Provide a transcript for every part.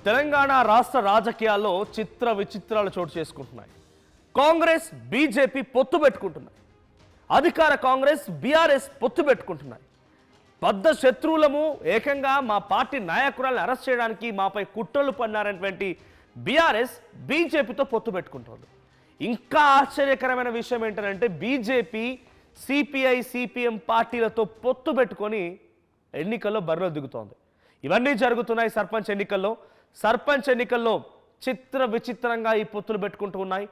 తెలంగాణ రాష్ట్ర రాజకీయాల్లో చిత్ర విచిత్రాలు చోటు చేసుకుంటున్నాయి. కాంగ్రెస్ బీజేపీ పొత్తు పెట్టుకుంటున్నాయి. అధికార కాంగ్రెస్ బీఆర్ఎస్ పొత్తు పెట్టుకుంటున్నాయి. బద్ధ శత్రువులము ఏకంగా మా పార్టీ నాయకురాలను అరెస్ట్ చేయడానికి మాపై కుట్రలు పన్నారనేటువంటి బీఆర్ఎస్ బీజేపీతో పొత్తు పెట్టుకుంటుంది. ఇంకా ఆశ్చర్యకరమైన విషయం ఏంటంటే బీజేపీ సిపిఐ సిపిఎం పార్టీలతో పొత్తు పెట్టుకొని ఎన్నికల్లో బరిలో దిగుతోంది. ఇవన్నీ జరుగుతున్నాయి సర్పంచ్ ఎన్నికల్లో. సర్పంచ్ ఎన్నికల్లో చిత్ర విచిత్రంగా ఈ పొత్తులు పెట్టుకుంటూ ఉన్నాయి.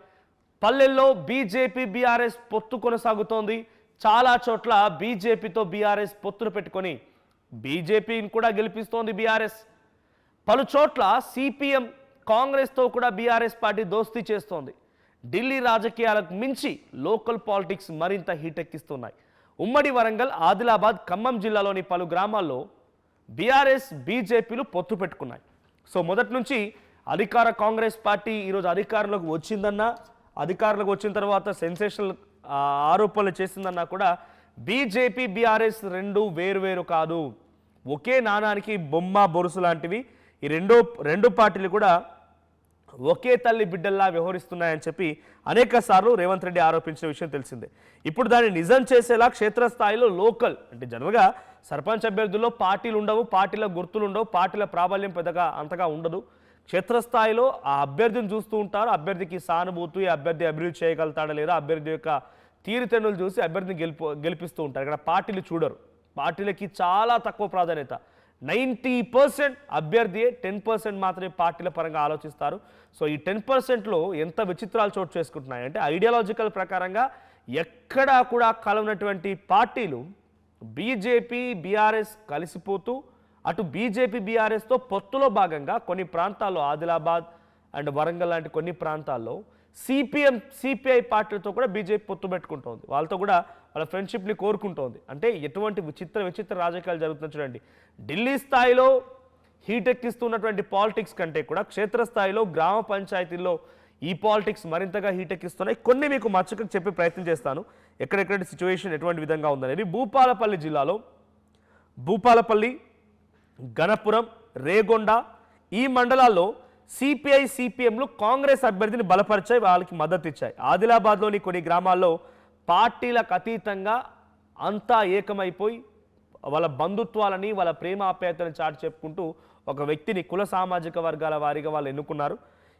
పల్లెల్లో బీజేపీ బీఆర్ఎస్ పొత్తు కొనసాగుతోంది. చాలా చోట్ల బీజేపీతో బీఆర్ఎస్ పొత్తులు పెట్టుకొని బీజేపీని కూడా గెలిపిస్తోంది బీఆర్ఎస్. పలు చోట్ల సిపిఎం కాంగ్రెస్తో కూడా బీఆర్ఎస్ పార్టీ దోస్తీ చేస్తోంది. ఢిల్లీ రాజకీయాలకు మించి లోకల్ పాలిటిక్స్ మరింత హీటెక్కిస్తున్నాయి. ఉమ్మడి వరంగల్, ఆదిలాబాద్, ఖమ్మం జిల్లాలోని పలు గ్రామాల్లో బీఆర్ఎస్ బీజేపీలు పొత్తు పెట్టుకున్నాయి. సో మొదటి నుంచి అధికార కాంగ్రెస్ పార్టీ ఈరోజు అధికారంలోకి వచ్చిందన్నా, అధికారంలోకి వచ్చిన తర్వాత సెన్సేషనల్ ఆరోపణలు చేసిందన్నా కూడా బీజేపీ బీఆర్ఎస్ రెండు వేరు కాదు, ఒకే నాణానికి బొమ్మ బొరుసు లాంటివి. ఈ రెండు పార్టీలు కూడా ఒకే తల్లి బిడ్డల్లా వ్యవహరిస్తున్నాయని చెప్పి అనేక సార్లు రేవంత్ రెడ్డి ఆరోపించిన విషయం తెలిసిందే. ఇప్పుడు దాన్ని నిజం చేసేలా క్షేత్రస్థాయిలో లోకల్ అంటే జనరల్గా సర్పంచ్ అభ్యర్థుల్లో పార్టీలు ఉండవు, పార్టీల గుర్తులు ఉండవు, పార్టీల ప్రాబల్యం పెద్దగా అంతగా ఉండదు. క్షేత్రస్థాయిలో ఆ అభ్యర్థిని చూస్తూ ఉంటారు. అభ్యర్థికి సానుభూతి, అభ్యర్థి అభివృద్ధి చేయగలుగుతాడా లేదా, అభ్యర్థి యొక్క తీరుతెన్నులు చూసి అభ్యర్థిని గెలిపిస్తూ ఉంటారు. ఇక్కడ పార్టీలు చూడరు. పార్టీలకి చాలా తక్కువ ప్రాధాన్యత. 90% అభ్యర్థియే, 10% మాత్రమే పార్టీల పరంగా ఆలోచిస్తారు. సో ఈ 10%లో ఎంత విచిత్రాలు చోటు చేసుకుంటున్నాయి అంటే ఐడియాలజికల్ ప్రకారంగా ఎక్కడా కూడా కలవనటువంటి పార్టీలు బీజేపీ బీఆర్ఎస్ కలిసిపోతూ అటు బీజేపీ బీఆర్ఎస్తో పొత్తులో భాగంగా కొన్ని ప్రాంతాల్లో ఆదిలాబాద్ అండ్ వరంగల్ లాంటి కొన్ని ప్రాంతాల్లో సిపిఎం సిపిఐ పార్టీలతో కూడా బీజేపీ పొత్తు పెట్టుకుంటోంది. వాళ్ళతో కూడా వాళ్ళ ఫ్రెండ్షిప్ని కోరుకుంటోంది. అంటే ఎటువంటి విచిత్ర రాజకీయాలు జరుగుతున్నాయి చూడండి. ఢిల్లీ స్థాయిలో హీటెక్కిస్తున్నటువంటి పాలిటిక్స్ కంటే కూడా క్షేత్రస్థాయిలో గ్రామ పంచాయతీల్లో ఈ పాలిటిక్స్ మరింతగా హీటెక్కిస్తున్నాయి. కొన్ని మీకు మచ్చకు చెప్పే ప్రయత్నం చేస్తాను ఎక్కడెక్కడ సిచ్యువేషన్ ఎటువంటి విధంగా ఉందనేది. భూపాలపల్లి జిల్లాలో భూపాలపల్లి, గణపురం, రేగొండ ఈ మండలాల్లో సిపిఐ సిపిఎంలు కాంగ్రెస్ అభ్యర్థిని బలపరిచాయి, వాళ్ళకి మద్దతు ఇచ్చాయి. ఆదిలాబాద్లోని కొన్ని గ్రామాల్లో పార్టీలకు అతీతంగా అంతా ఏకమైపోయి వాళ్ళ బంధుత్వాలని వాళ్ళ ప్రేమ ఆప్యాయతలను చాటి చెప్పుకుంటూ ఒక వ్యక్తిని కుల సామాజిక వర్గాల వారీగా వాళ్ళు ఎన్నుకున్నారు.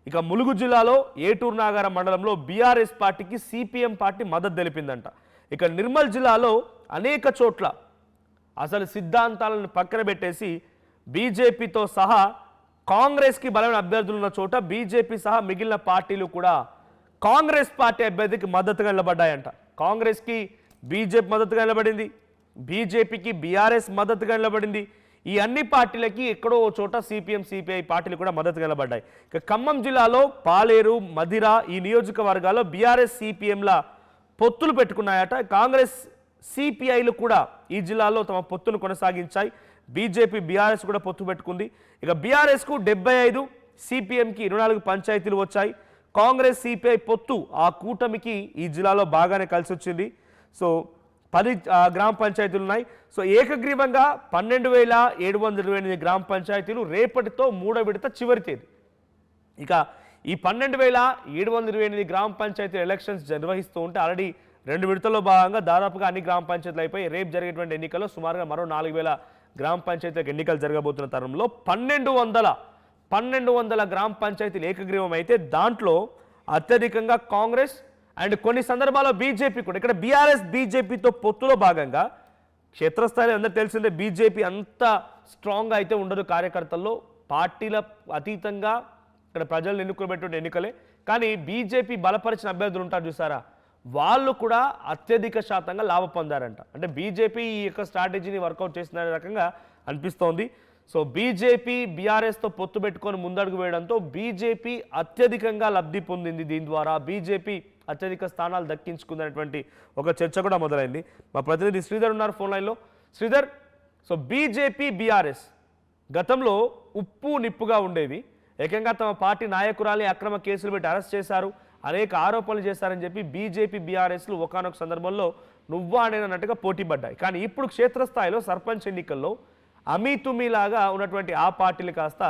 ఇక ములుగు జిల్లాలో ఏటూరు నాగారం మండలంలో బీఆర్ఎస్ పార్టీకి సిపిఎం పార్టీ మద్దతు తెలిపిందంట. ఇక నిర్మల్ జిల్లాలో అనేక చోట్ల అసలు సిద్ధాంతాలను పక్కన పెట్టేసి బీజేపీతో సహా కాంగ్రెస్కి బలమైన అభ్యర్థులు ఉన్న చోట బీజేపీ సహా మిగిలిన పార్టీలు కూడా కాంగ్రెస్ పార్టీ అభ్యర్థికి మద్దతుగా నిలబడ్డాయంట. కాంగ్రెస్కి బీజేపీ మద్దతుగా నిలబడింది, బీజేపీకి బీఆర్ఎస్ మద్దతుగా నిలబడింది. ఈ అన్ని పార్టీలకి ఎక్కడో ఓ చోట సిపిఎం సిపిఐ పార్టీలు కూడా మద్దతుగా నిలబడ్డాయి. ఇక ఖమ్మం జిల్లాలో పాలేరు, మధిర ఈ నియోజకవర్గాల్లో బీఆర్ఎస్ సిపిఎంల పొత్తులు పెట్టుకున్నాయట. కాంగ్రెస్ సిపిఐలు కూడా ఈ జిల్లాలో తమ పొత్తును కొనసాగించాయి. బీజేపీ బీఆర్ఎస్ కూడా పొత్తు పెట్టుకుంది. ఇక బీఆర్ఎస్కు 75, సిపిఎంకి 24 పంచాయతీలు వచ్చాయి. కాంగ్రెస్ సిపిఐ పొత్తు ఆ కూటమికి ఈ జిల్లాలో బాగానే కలిసి వచ్చింది. సో 10 గ్రామ పంచాయతీలు ఉన్నాయి. సో ఏకగ్రీవంగా 12,728 గ్రామ పంచాయతీలు రేపటితో 3వ విడత చివరి తేదీ. ఇక ఈ 12,728 గ్రామ పంచాయతీ ఎలక్షన్స్ నిర్వహిస్తూ ఉంటే ఆల్రెడీ 2 విడతల్లో భాగంగా దాదాపుగా అన్ని గ్రామ పంచాయతీలు అయిపోయి రేపు జరిగేటువంటి ఎన్నికల్లో సుమారుగా మరో 4,000 గ్రామ పంచాయతీలకు ఎన్నికలు జరగబోతున్న తరుణంలో 1200 గ్రామ పంచాయతీలు ఏకగ్రీవం అయితే దాంట్లో అత్యధికంగా కాంగ్రెస్ అండ్ కొన్ని సందర్భాల్లో బీజేపీ కూడా. ఇక్కడ బీఆర్ఎస్ బీజేపీతో పొత్తులో భాగంగా క్షేత్రస్థాయిలో అందరూ తెలిసిందే బీజేపీ అంత స్ట్రాంగ్గా అయితే ఉండదు కార్యకర్తల్లో. పార్టీల అతీతంగా ఇక్కడ ప్రజలు ఎన్నుకోబెట్టిన ఎన్నికలే. కానీ బీజేపీ బలపరిచిన అభ్యర్థులు ఉంటారు చూసారా, వాళ్ళు కూడా అత్యధిక శాతంగా లాభం పొందారంట. అంటే బీజేపీ ఈ యొక్క స్ట్రాటజీని వర్కౌట్ చేసిన రకంగా అనిపిస్తోంది. సో బీజేపీ బీఆర్ఎస్తో పొత్తు పెట్టుకొని ముందడుగు వేయడంతో బీజేపీ అత్యధికంగా లబ్ధి పొందింది. దీని ద్వారా బీజేపీ అత్యధిక స్థానాలు దక్కించుకుందనేటువంటి ఒక చర్చ కూడా మొదలైంది. మా ప్రతినిధి శ్రీధర్ ఉన్నారు ఫోన్ లైన్లో. శ్రీధర్, సో బీజేపీ బీఆర్ఎస్ గతంలో ఉప్పు నిప్పుగా ఉండేవి. ఏకంగా తమ పార్టీ నాయకురాల్ని అక్రమ కేసులు పెట్టి అరెస్ట్ చేశారు, అనేక ఆరోపణలు చేశారని చెప్పి బీజేపీ బీఆర్ఎస్లు ఒకానొక సందర్భంలో నువ్వా అనేనట్టుగా పోటీ పడ్డాయి. కానీ ఇప్పుడు క్షేత్రస్థాయిలో సర్పంచ్ ఎన్నికల్లో అమీతుమీలాగా ఉన్నటువంటి ఆ పార్టీలు కాస్త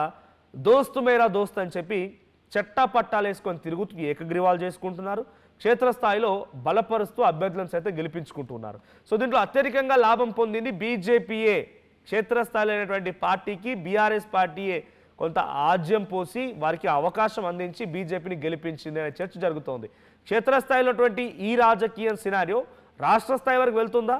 దోస్తు మేరా దోస్త్ అని చెప్పి చట్టా పట్టాలు వేసుకొని తిరుగుతూ ఏకగ్రీవాలు చేసుకుంటున్నారు. క్షేత్రస్థాయిలో బలపరుస్తూ అభ్యర్థులను సైతం గెలిపించుకుంటున్నారు. సో దీంట్లో అత్యధికంగా లాభం పొందింది బీజేపీయే. క్షేత్రస్థాయిలో అయినటువంటి పార్టీకి బీఆర్ఎస్ పార్టీయే కొంత ఆజ్యం పోసి వారికి అవకాశం అందించి బీజేపీని గెలిపించింది అనే చర్చ జరుగుతోంది. క్షేత్రస్థాయిలో ఈ రాజకీయ సినారియో రాష్ట్ర స్థాయి వరకు వెళ్తుందా?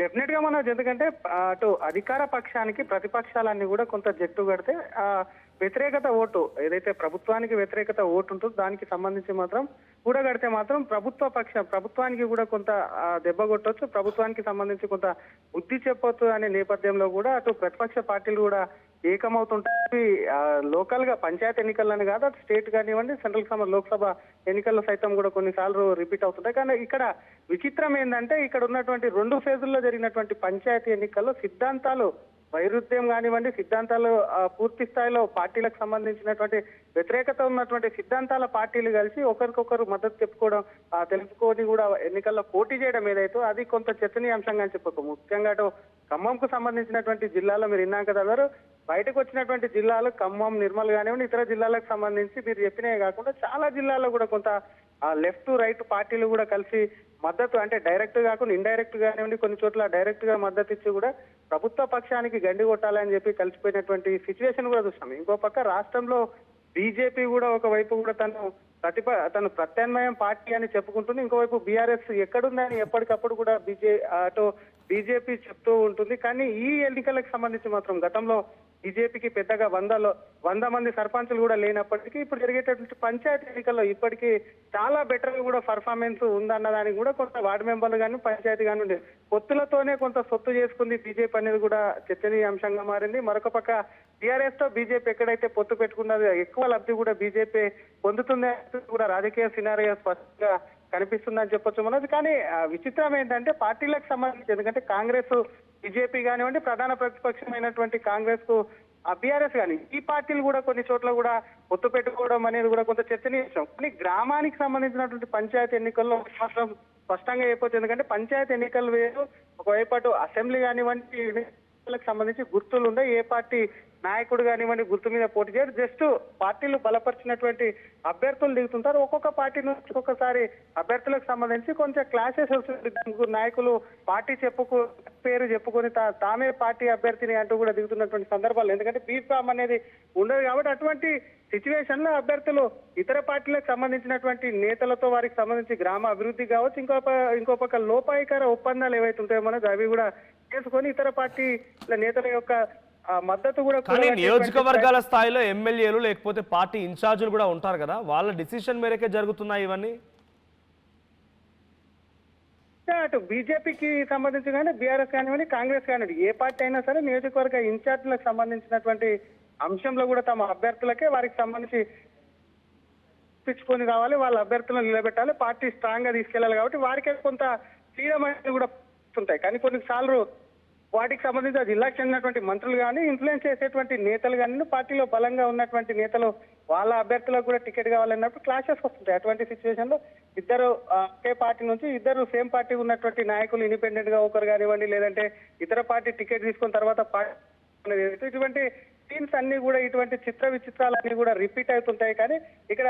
డెఫినెట్ గా మనం ఎందుకంటే అటు అధికార పక్షానికి ప్రతిపక్షాలన్నీ కూడా కొంత జట్టు కడితే వ్యతిరేకత ఓటు ఏదైతే ప్రభుత్వానికి వ్యతిరేకత ఓటు ఉంటుందో దానికి సంబంధించి మాత్రం కూడగడితే మాత్రం ప్రభుత్వానికి కూడా కొంత దెబ్బ కొట్టవచ్చు, ప్రభుత్వానికి సంబంధించి కొంత బుద్ధి చెప్పొచ్చు అనే నేపథ్యంలో కూడా అటు ప్రతిపక్ష పార్టీలు కూడా ఏకమవుతుంటాయి. లోకల్ గా పంచాయతీ ఎన్నికలని కాదు, అటు స్టేట్ కానివ్వండి, సెంట్రల్ లోక్సభ ఎన్నికల్లో సైతం కూడా కొన్నిసార్లు రిపీట్ అవుతుంటాయి. కానీ ఇక్కడ విచిత్రం ఏంటంటే ఇక్కడ ఉన్నటువంటి 2 ఫేజుల్లో జరిగినటువంటి పంచాయతీ ఎన్నికల్లో సిద్ధాంతాలు వైరుధ్యం కానివ్వండి, సిద్ధాంతాలు పూర్తి స్థాయిలో పార్టీలకు సంబంధించినటువంటి వ్యతిరేకత ఉన్నటువంటి సిద్ధాంతాల పార్టీలు కలిసి ఒకరికొకరు మద్దతు తెలుపుకొని కూడా ఎన్నికల్లో పోటీ చేయడం ఏదైతే అది కొంత చర్చనీయాంశంగా అని చెప్పొచ్చు. ముఖ్యంగా అటు ఖమ్మంకు సంబంధించినటువంటి జిల్లాలో మీరు విన్నాం కదా, బయటకు వచ్చినటువంటి జిల్లాలు ఖమ్మం, నిర్మల్ కానివ్వండి, ఇతర జిల్లాలకు సంబంధించి మీరు చెప్పినవి కాకుండా చాలా జిల్లాల్లో కూడా కొంత లెఫ్ట్ రైట్ పార్టీలు కూడా కలిసి మద్దతు అంటే డైరెక్ట్ కాకుండా ఇండైరెక్ట్ కానివ్వండి, కొన్ని చోట్ల డైరెక్ట్ గా మద్దతు ఇచ్చి కూడా ప్రభుత్వ పక్షానికి గండి కొట్టాలని చెప్పి కలిసిపోయినటువంటి సిచ్యువేషన్ కూడా చూస్తాం. ఇంకో పక్క రాష్ట్రంలో బీజేపీ కూడా ఒకవైపు కూడా తను ప్రత్యామ్నాయం పార్టీ అని చెప్పుకుంటుంది, ఇంకోవైపు బీఆర్ఎస్ ఎక్కడుందని ఎప్పటికప్పుడు కూడా బీజేపీ చెప్తూ ఉంటుంది. కానీ ఈ ఎన్నికలకు సంబంధించి మాత్రం గతంలో బీజేపీకి పెద్దగా 100 మంది సర్పంచులు కూడా లేనప్పటికీ ఇప్పుడు జరిగేటటువంటి పంచాయతీ ఎన్నికల్లో ఇప్పటికీ చాలా బెటర్ కూడా పర్ఫార్మెన్స్ ఉందన్నదానికి కూడా కొంత వార్డు మెంబర్లు కానీ పంచాయతీ కానీ పొత్తులతోనే కొంత సొత్తు చేసుకుంది బీజేపీ అనేది కూడా చర్చనీయాంశంగా మారింది. మరొక పక్క టీఆర్ఎస్ తో బీజేపీ ఎక్కడైతే పొత్తు పెట్టుకున్నదో ఎక్కువ లబ్ధి కూడా బీజేపీ పొందుతుంది కూడా రాజకీయ సినారియో స్పష్టంగా కనిపిస్తుందని చెప్పొచ్చు మనది. కానీ విచిత్రం ఏంటంటే పార్టీలకు సంబంధించి ఎందుకంటే కాంగ్రెస్ బీజేపీ కానివ్వండి, ప్రధాన ప్రతిపక్షమైనటువంటి కాంగ్రెస్ కు బీఆర్ఎస్ కానీ ఈ పార్టీలు కూడా కొన్ని చోట్ల కూడా పొత్తు పెట్టుకోవడం అనేది కూడా కొంత చర్చనీయాంశం. కానీ గ్రామానికి సంబంధించినటువంటి పంచాయతీ ఎన్నికల్లో మాత్రం స్పష్టంగా అయిపోతుంది. ఎందుకంటే పంచాయతీ ఎన్నికలు వేరు, ఒకవైపు అటు అసెంబ్లీ కానివ్వండి ఎన్నికలకు సంబంధించి గుర్తులు ఉన్నాయి, ఏ పార్టీ నాయకుడు కానివ్వండి గుర్తు మీద పోటీ చేయరు, జస్ట్ పార్టీలు బలపరిచినటువంటి అభ్యర్థులు దిగుతుంటారు. ఒక్కొక్క పార్టీ నుంచి ఒక్కొక్కసారి అభ్యర్థులకు సంబంధించి కొంచెం క్లాషెస్ వస్తుంది. నాయకులు పార్టీ పేరు చెప్పుకొని తామే పార్టీ అభ్యర్థిని అంటూ కూడా దిగుతున్నటువంటి సందర్భాలు, ఎందుకంటే బీఫామ్ అనేది ఉండదు కాబట్టి అటువంటి సిచ్యువేషన్ లో అభ్యర్థులు ఇతర పార్టీలకు సంబంధించినటువంటి నేతలతో వారికి సంబంధించి గ్రామ అభివృద్ధి కావచ్చు, ఇంకో పక్క లోపాయికార ఒప్పందాలు ఏవైతే ఉంటాయో మనకు అవి కూడా చేసుకొని ఇతర పార్టీల నేతల యొక్క మద్దతు కూడా. కానీ నియోజకవర్గాల స్థాయిలో ఎమ్మెల్యేలు లేకపోతే పార్టీ ఇన్ఛార్జీలు కూడా ఉంటారు కదా, వాళ్ళ డిసిషన్ మేరకే జరుగుతున్నాయి ఇవన్నీ. అటు బీజేపీకి సంబంధించి కానీ బీఆర్ఎస్ కానివ్వండి, కాంగ్రెస్ కానివ్వండి, ఏ పార్టీ అయినా సరే నియోజకవర్గ ఇన్ఛార్జీలకు సంబంధించినటువంటి అంశంలో కూడా తమ అభ్యర్థులకే వారికి సంబంధించి పిచ్చుకొని రావాలి, వాళ్ళ అభ్యర్థులను నిలబెట్టాలి, పార్టీ స్ట్రాంగ్ గా తీసుకెళ్లాలి కాబట్టి వారికే కొంత ఫ్రీడమ్ అనేది కూడా ఉంటాయి. కానీ కొన్నిసార్లు వాటికి సంబంధించి జిల్లాకు చెందినటువంటి మంత్రులు కానీ ఇన్ఫ్లుయెన్స్ చేసేటువంటి నేతలు కానీ పార్టీలో బలంగా ఉన్నటువంటి నేతలు వాళ్ళ అభ్యర్థులకు కూడా టికెట్ కావాలన్నప్పుడు క్లాషెస్ వస్తుంటాయి. అటువంటి సిచ్యువేషన్ లో ఇద్దరు ఒకే పార్టీ నుంచి ఇద్దరు సేమ్ పార్టీ ఉన్నటువంటి నాయకులు ఇండిపెండెంట్ గా ఒకరు కానివ్వండి, లేదంటే ఇతర పార్టీ టికెట్ తీసుకున్న తర్వాత ఇటువంటి సీన్స్ అన్ని కూడా ఇటువంటి విచిత్రాలన్నీ కూడా రిపీట్ అవుతుంటాయి. కానీ ఇక్కడ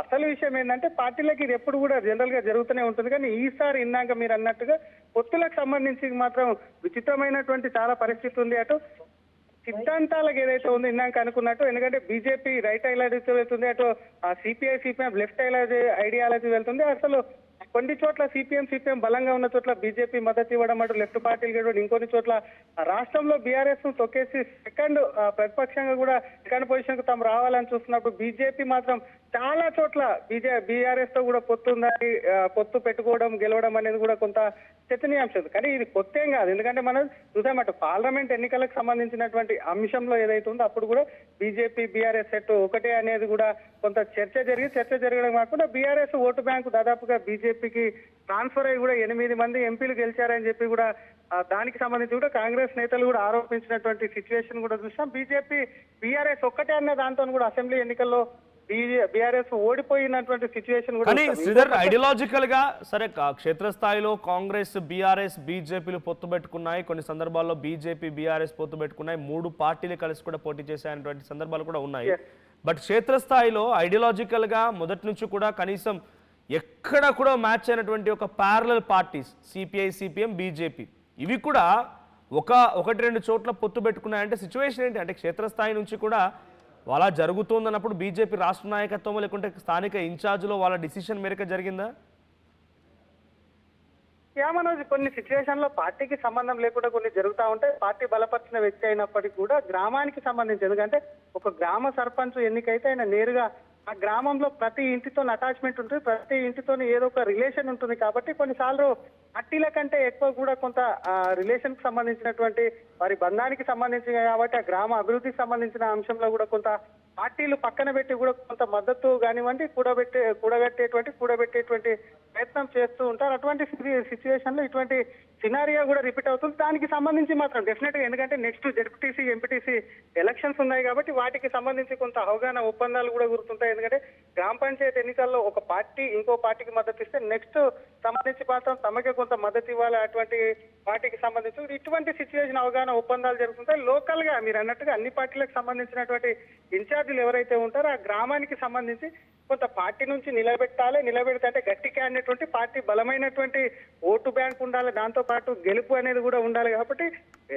అసలు విషయం ఏంటంటే పార్టీలకి ఇది ఎప్పుడు కూడా జనరల్ గా జరుగుతూనే ఉంటుంది. కానీ ఈసారి ఇందాక మీరు అన్నట్టుగా పొత్తులకు సంబంధించి మాత్రం విచిత్రమైనటువంటి చాలా పరిస్థితి ఉంది. అటు సిద్ధాంతాలకు ఏదైతే ఉందో ఇందాక అనుకున్నట్టు, ఎందుకంటే బీజేపీ రైట్ ఐడియాలజీ వెళ్తుంది, అటు సిపిఐ లెఫ్ట్ ఐడియాలజీ వెళ్తుంది. అసలు కొన్ని చోట్ల సిపిఎం బలంగా ఉన్న చోట్ల బీజేపీ మద్దతు ఇవ్వడం, అటు లెఫ్ట్ పార్టీలు ఇంకొన్ని చోట్ల రాష్ట్రంలో బీఆర్ఎస్ ను తొక్కేసి ప్రతిపక్షంగా కూడా సెకండ్ పొజిషన్ కు తాము రావాలని చూస్తున్నప్పుడు బీజేపీ మాత్రం చాలా చోట్ల బీఆర్ఎస్ తో కూడా పొత్తు పెట్టుకోవడం గెలవడం అనేది కూడా కొంత చర్చనీయాంశం. కానీ ఇది కొత్తేం కాదు, ఎందుకంటే మనం చూసామట పార్లమెంట్ ఎన్నికలకు సంబంధించినటువంటి అంశంలో ఏదైతే ఉందో అప్పుడు కూడా బీజేపీ బీఆర్ఎస్ సెట్ ఒకటే అనేది కూడా కొంత చర్చ జరగడం కాకుండా బీఆర్ఎస్ ఓటు బ్యాంకు దాదాపుగా బీజేపీకి ట్రాన్స్ఫర్ అయ్యి కూడా 8 మంది ఎంపీలు గెలిచారని చెప్పి కూడా దానికి సంబంధించి కూడా కాంగ్రెస్ నేతలు కూడా ఆరోపించినటువంటి సిచ్యువేషన్ కూడా చూసాం. బీజేపీ బీఆర్ఎస్ ఒక్కటే అన్న దాంతో కూడా అసెంబ్లీ ఎన్నికల్లో బీఆర్ఎస్ ఓడిపోయినటువంటి సిచ్యువేషన్ కూడా కానీ చూస్తాం. శ్రీధర్ ఐడియాలజికల్ గా సరే క్షేత్రస్థాయిలో కాంగ్రెస్ బీఆర్ఎస్ బీజేపీలు పొత్తు పెట్టుకున్నాయి, కొన్ని సందర్భాల్లో బీజేపీ బీఆర్ఎస్ పొత్తు పెట్టుకున్నాయి, 3 పార్టీలు కలిసి కూడా పోటీ చేశాయనేటువంటి సందర్భాలు కూడా ఉన్నాయి. బట్ క్షేత్రస్థాయిలో ఐడియాలజికల్ గా మొదటి నుంచి కూడా కనీసం ఎక్కడ కూడా మ్యాచ్ అయినటువంటి ఒక parallel parties CPI CPM BJP ఇవి కూడా ఒకటి రెండు చోట్ల పొత్తు పెట్టుకున్నాయంటే సిచ్యువేషన్ ఏంటి అంటే క్షేత్రస్థాయి నుంచి కూడా అలా జరుగుతుందన్నప్పుడు బీజేపీ రాష్ట్ర నాయకత్వం లేకుంటే స్థానిక ఇన్ఛార్జ్లో వాళ్ళ డిసిషన్ మేరకు జరిగిందా? మనోజ్, కొన్ని సిచ్యువేషన్ లో పార్టీకి సంబంధం లేకుండా కొన్ని జరుగుతూ ఉంటాయి. పార్టీ బలపరిచిన వ్యక్తి అయినప్పటికీ కూడా గ్రామానికి సంబంధించి, ఎందుకంటే ఒక గ్రామ సర్పంచ్ ఎన్నికైతే ఆయన నేరుగా ఆ గ్రామంలో ప్రతి ఇంటితో అటాచ్మెంట్ ఉంటుంది, ప్రతి ఇంటితో ఏదో ఒక రిలేషన్ ఉంటుంది. కాబట్టి కొన్నిసార్లు పార్టీల కంటే ఎక్కువ కూడా కొంత రిలేషన్ కి సంబంధించినటువంటి వారి బంధానికి సంబంధించిన కాబట్టి ఆ గ్రామ అభివృద్ధికి సంబంధించిన అంశంలో కూడా కొంత పార్టీలు పక్కన పెట్టి కూడా కొంత మద్దతు కానివ్వండి కూడబెట్టేటువంటి ప్రయత్నం చేస్తూ ఉంటారు. అటువంటి సిచ్యువేషన్ లో ఇటువంటి సినారియో కూడా రిపీట్ అవుతుంది. దానికి సంబంధించి మాత్రం డెఫినెట్ గా, ఎందుకంటే నెక్స్ట్ జెడ్పీటీసీ ఎంపీటీసీ ఎలక్షన్స్ ఉన్నాయి కాబట్టి వాటికి సంబంధించి కొంత అవగాహన ఒప్పందాలు కూడా గుర్తుంటాయి. ఎందుకంటే గ్రామ పంచాయతీ ఎన్నికల్లో ఒక పార్టీ ఇంకో పార్టీకి మద్దతు ఇస్తే నెక్స్ట్ సంబంధించి మాత్రం తమకే కొంత మద్దతు ఇవ్వాలి అటువంటి పార్టీకి సంబంధించి ఇటువంటి సిచ్యువేషన్ అవగాహన ఒప్పందాలు జరుగుతుంటాయి. లోకల్ గా మీరు అన్నట్టుగా అన్ని పార్టీలకు సంబంధించినటువంటి ఇన్ఛార్జీలు ఎవరైతే ఉంటారో ఆ గ్రామానికి సంబంధించి కొంత పార్టీ నుంచి నిలబెడితే అంటే గట్టి క్యాండిడేట్ ఉంటే పార్టీ బలమైనటువంటి ఓటు బ్యాంక్ ఉండాలి, దాంతో పాటు గెలుపు అనేది కూడా ఉండాలి. కాబట్టి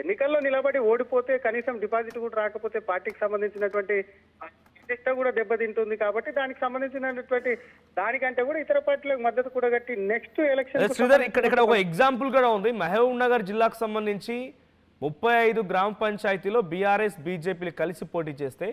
ఎన్నికల్లో నిలబడి ఓడిపోతే కనీసం డిపాజిట్ కూడా రాకపోతే పార్టీకి సంబంధించినటువంటి ప్రతిష్ట కూడా దెబ్బతింటుంది. కాబట్టి దానికి సంబంధించినటువంటి దానికంటే కూడా ఇతర పార్టీలకు మద్దతు కూడా కట్టి నెక్స్ట్ ఎలక్షన్ శ్రీధర్ ఇక్కడ ఒక ఎగ్జాంపుల్ కూడా ఉంది. మహబూబ్ నగర్ జిల్లాకు సంబంధించి 35 గ్రామ పంచాయతీలో బీఆర్ఎస్ బీజేపీలు కలిసి పోటీ చేస్తే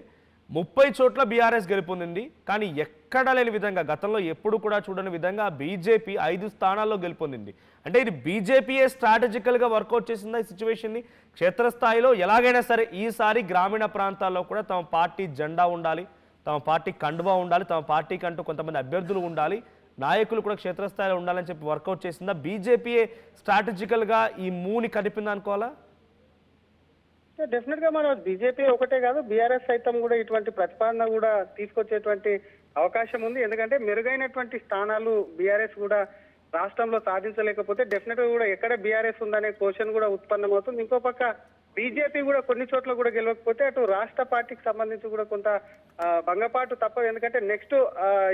30 చోట్ల బీఆర్ఎస్ గెలుపొందింది. కానీ ఎక్కడా లేని విధంగా గతంలో ఎప్పుడు కూడా చూడని విధంగా బీజేపీ 5 స్థానాల్లో గెలుపొందింది. అంటే ఇది బీజేపీయే స్ట్రాటజికల్గా వర్కౌట్ చేసిందా ఈ సిచ్యువేషన్ని? క్షేత్రస్థాయిలో ఎలాగైనా సరే ఈసారి గ్రామీణ ప్రాంతాల్లో కూడా తమ పార్టీ జెండా ఉండాలి, తమ పార్టీ కండువా ఉండాలి, తమ పార్టీకి అంటూ కొంతమంది అభ్యర్థులు ఉండాలి, నాయకులు కూడా క్షేత్రస్థాయిలో ఉండాలని చెప్పి వర్కౌట్ చేసిందా? బీజేపీయే స్ట్రాటజికల్గా ఈ మూని కదిపింది అనుకోవాలా? డెఫినెట్ గా మనం బీజేపీ ఒకటే కాదు, బీఆర్ఎస్ సైతం కూడా ఇటువంటి ప్రతిపాదన కూడా తీసుకొచ్చేటువంటి అవకాశం ఉంది. ఎందుకంటే మెరుగైనటువంటి స్థానాలు బీఆర్ఎస్ కూడా రాష్ట్రంలో సాధించలేకపోతే డెఫినెట్ గా కూడా ఎక్కడ బీఆర్ఎస్ ఉందనే క్వశ్చన్ కూడా ఉత్పన్నమవుతుంది. ఇంకో పక్క బీజేపీ కూడా కొన్ని చోట్ల కూడా గెలవకపోతే అటు రాష్ట్ర పార్టీకి సంబంధించి కూడా కొంత భంగపాటు తప్పదు. ఎందుకంటే నెక్స్ట్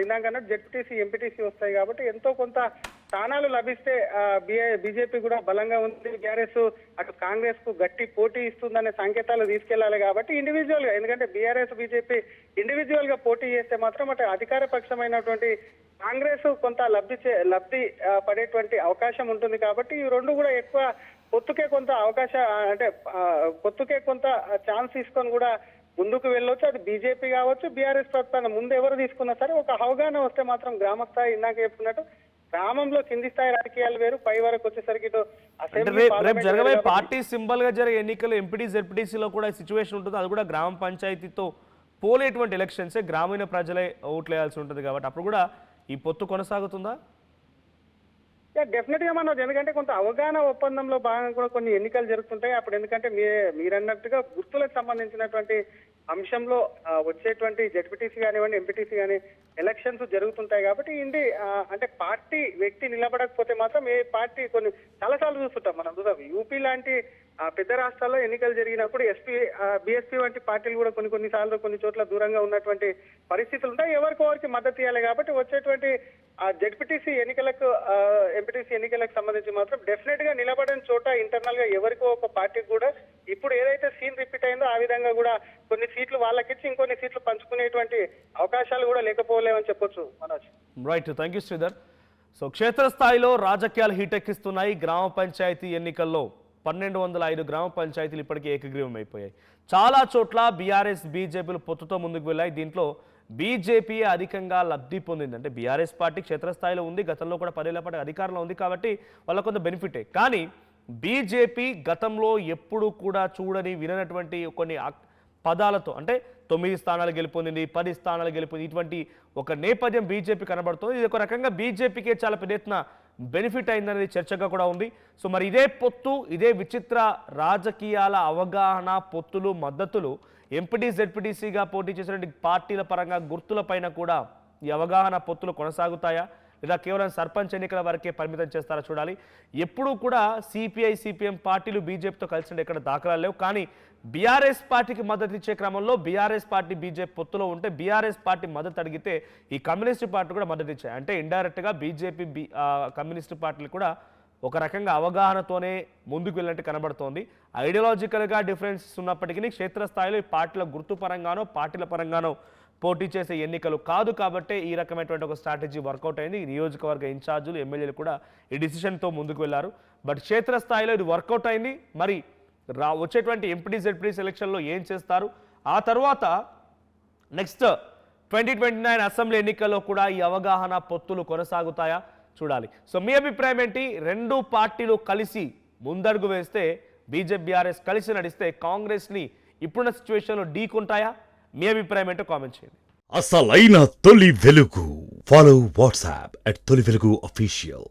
ఇందాకన్నా జెడ్పీటీసీ ఎంపీటీసీ వస్తాయి కాబట్టి ఎంతో కొంత స్థానాలు లభిస్తే బీజేపీ కూడా బలంగా ఉంది, బీఆర్ఎస్ అటు కాంగ్రెస్ కు గట్టి పోటీ ఇస్తుందనే సంకేతాలు తీసుకెళ్లాలి. కాబట్టి ఇండివిజువల్ గా, ఎందుకంటే బీఆర్ఎస్ బీజేపీ ఇండివిజువల్ గా పోటీ చేస్తే మాత్రం అటు అధికార పక్షమైనటువంటి కాంగ్రెస్ కొంత లబ్ధి పడేటువంటి అవకాశం ఉంటుంది. కాబట్టి ఈ రెండు కూడా ఎక్కువ పొత్తుకే కొంత అవకాశం, అంటే పొత్తుకే కొంత ఛాన్స్ తీసుకొని కూడా ముందుకు వెళ్ళొచ్చు. అది బీజేపీ కావచ్చు, బీఆర్ఎస్ ప్రతిపాదన ముందు ఎవరు తీసుకున్నా సరే ఒక అవగాహన వస్తే మాత్రం గ్రామ స్థాయి ఇందాక చెప్పుకున్నట్టు గ్రామంలో కింది స్థాయి రాజకీయాలు వేరు, పై వరకు వచ్చేసరికి జరగబోయే పార్టీ సింబల్ గా జరిగే ఎన్నికలు ఎంపీటీ జెడ్పీటీసీలో కూడా సిచ్యువేషన్ ఉంటుంది. అది కూడా గ్రామ పంచాయతీతో పోలేటువంటి ఎలక్షన్సే, గ్రామీణ ప్రజలే ఓట్లు వేయాల్సి ఉంటుంది. కాబట్టి అప్పుడు కూడా ఈ పొత్తు కొనసాగుతుందా? డెఫినెట్ గా మనం, ఎందుకంటే కొంత అవగాహన ఒప్పందంలో భాగంగా కూడా కొన్ని ఎన్నికలు జరుగుతుంటాయి. అప్పుడు ఎందుకంటే మీరన్నట్టుగా గుర్తులకు సంబంధించినటువంటి అంశంలో వచ్చేటువంటి జెడ్పీటీసీ కానివ్వండి, ఎంపీటీసీ కానీ ఎలక్షన్స్ జరుగుతుంటాయి. కాబట్టి అంటే పార్టీ వ్యక్తి నిలబడకపోతే మాత్రం ఏ పార్టీ కొన్ని చాలాసార్లు చూస్తుంటాం మనం. చూద్దాం యూపీ లాంటి పెద్ద రాష్ట్రాల్లో ఎన్నికలు జరిగినప్పుడు బీఎస్పీ వంటి పార్టీలు కూడా కొన్నిసార్లు కొన్ని చోట్ల దూరంగా ఉన్నటువంటి పరిస్థితులు ఉంటాయి. ఎవరికి మద్దతు ఇవ్వాలి. కాబట్టి వచ్చేటువంటి జెడ్పీటీసీ ఎన్నికలకు ఎంపీటీసీ ఎన్నికలకు సంబంధించి మాత్రం డెఫినెట్ గా నిలబడిన చోట ఇంటర్నల్ గా ఎవరికో ఒక పార్టీకి కూడా ఇప్పుడు ఏదైతే సీన్ రిపీట్ అయిందో ఆ విధంగా కూడా కొన్ని సీట్లు వాళ్ళకిచ్చి ఇంకొన్ని సీట్లు పంచుకునేటువంటి అవకాశాలు కూడా లేకపోలేవని చెప్పొచ్చు Manoj. Right, thank you Sridhar. So క్షేత్రస్థాయిలో రాజకీయాలు హీటెక్కిస్తున్నాయి. గ్రామ పంచాయతీ ఎన్నికల్లో 1205 గ్రామ పంచాయతీలు ఇప్పటికే ఏకగ్రీవం అయిపోయాయి. చాలా చోట్ల బీఆర్ఎస్ బీజేపీలు పొత్తుతో ముందుకు వెళ్ళాయి. దీంట్లో బీజేపీ అధికంగా లబ్ధి పొందింది. అంటే బీఆర్ఎస్ పార్టీ క్షేత్రస్థాయిలో ఉంది, గతంలో కూడా 10 ఏళ్ల పాటు అధికారంలో ఉంది కాబట్టి వాళ్ళ కొంత బెనిఫిటే. కానీ బీజేపీ గతంలో ఎప్పుడు కూడా చూడని విననటువంటి కొన్ని పదాలతో, అంటే 9 స్థానాలు గెలుపొందింది, 10 స్థానాలు గెలుపొంది, ఇటువంటి ఒక నేపథ్యం బీజేపీ కనబడుతుంది. ఇది ఒక రకంగా బీజేపీకే చాలా పెద్ద ఎత్తున బెనిఫిట్ అయిందనేది చర్చగా కూడా ఉంది. సో మరి ఇదే పొత్తు, ఇదే విచిత్ర రాజకీయాల అవగాహన, పొత్తులు, మద్దతులు ఎంపీటీ జెడ్పీటీసీగా పోటీ చేసినటువంటి పార్టీల పరంగా గుర్తుల పైన కూడా ఈ అవగాహన పొత్తులు కొనసాగుతాయా లేదా కేవలం సర్పంచ్ ఎన్నికల వరకే పరిమితం చేస్తారా చూడాలి. ఎప్పుడూ కూడా సిపిఐ సిపిఎం పార్టీలు బీజేపీతో కలిసి ఎక్కడ దాఖలాలు లేవు. కానీ బీఆర్ఎస్ పార్టీకి మద్దతు ఇచ్చే క్రమంలో బీఆర్ఎస్ పార్టీ బీజేపీ పొత్తులో ఉంటే బీఆర్ఎస్ పార్టీ మద్దతు అడిగితే ఈ కమ్యూనిస్టు పార్టీ కూడా మద్దతు ఇచ్చాయి. అంటే ఇండైరెక్ట్గా బీజేపీ కమ్యూనిస్టు పార్టీలు కూడా ఒక రకంగా అవగాహనతోనే ముందుకు వెళ్ళినట్టు కనబడుతోంది. ఐడియాలజికల్గా డిఫరెన్సెస్ ఉన్నప్పటికీ క్షేత్రస్థాయిలో ఈ పార్టీల గుర్తు పరంగానో పార్టీల పరంగానో పోటీ చేసే ఎన్నికలు కాదు కాబట్టి ఈ రకమైనటువంటి ఒక స్ట్రాటజీ వర్కౌట్ అయింది. ఈ నియోజకవర్గ ఇన్ఛార్జీలు ఎమ్మెల్యేలు కూడా ఈ డిసిషన్తో ముందుకు వెళ్ళారు. బట్ క్షేత్రస్థాయిలో ఇది వర్కౌట్ అయింది. మరి వచ్చేటువంటి ఎంపీటీ జెడ్పీటీ సెలక్షన్లో ఏం చేస్తారు, ఆ తర్వాత నెక్స్ట్ 2029 అసెంబ్లీ ఎన్నికల్లో కూడా ఈ అవగాహన పొత్తులు కొనసాగుతాయా చూడాలి. సో మీ అభిప్రాయం ఏంటి? రెండు పార్టీలు కలిసి ముందడుగు వేస్తే బీజేపీ బీఆర్ఎస్ కలిసి నడిస్తే కాంగ్రెస్ని ఇప్పుడున్న సిచ్యువేషన్లో ఢీకొంటాయా? మీ అభిప్రాయం ఏంటో కామెంట్ చేయండి. అసలైన తొలి వెలుగు. ఫాలో వాట్సాప్ @తొలి వెలుగు అఫీషియల్.